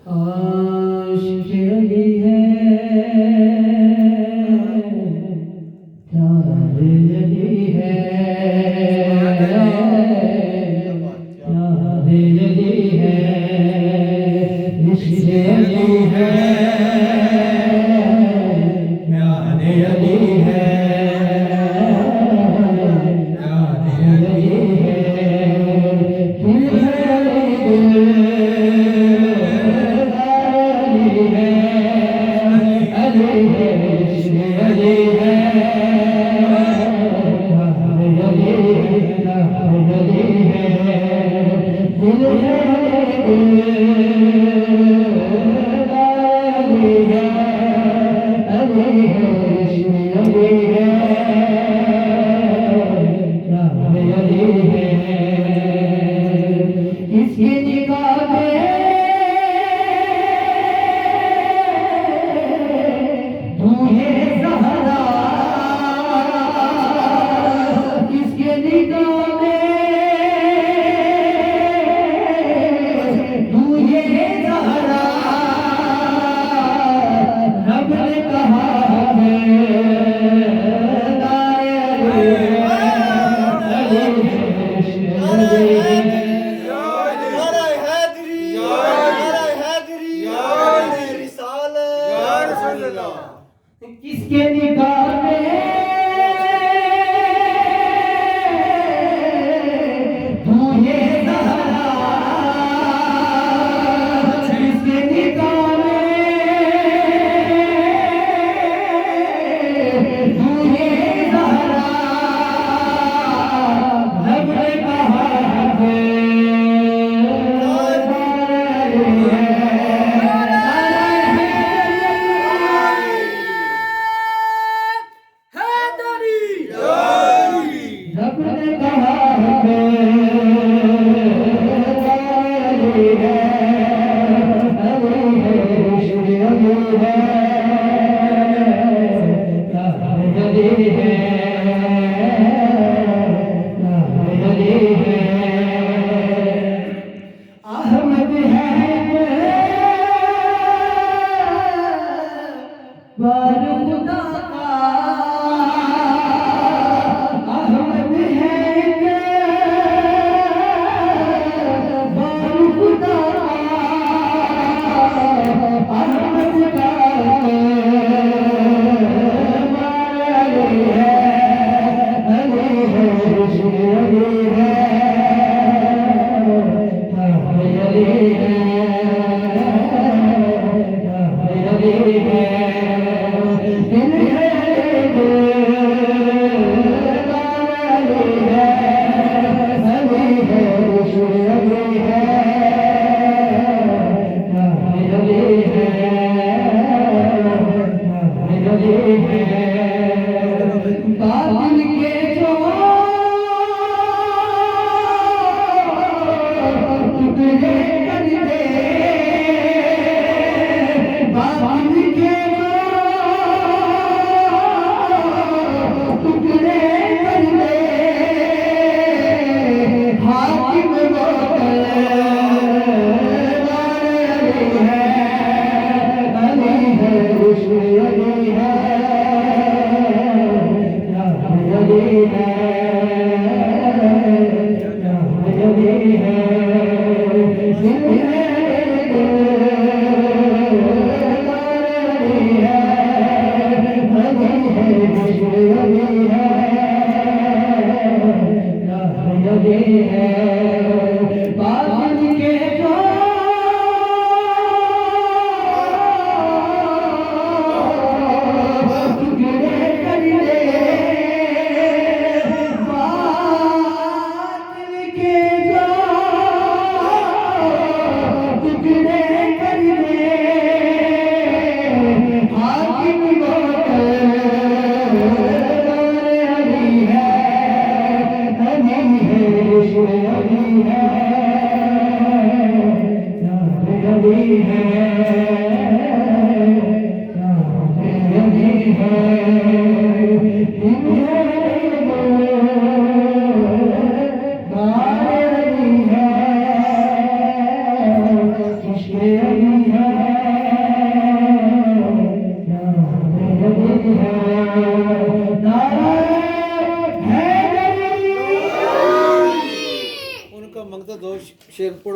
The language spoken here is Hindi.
आशिक़ अली है, प्यार अली है, प्यार अली है, इश्क़ अली है, प्यार अली है, प्यार अली है, इसकी निगाह में दूहे ज़हरा, इसके निगाह में दूहे ज़हरा, रब ने कहा है किसके निगाह में दूहे ज़हरा, किसके निगाह में दूहे ज़हरा, रब ने कहा है रब ने कहा है अली है, अली है, इश्क़ अली है, प्यार अली है, प्यार अली है, अहमद है बार खुदा का, है है नारा हैदरी। उनका मंगता दो शेर पढ़ो।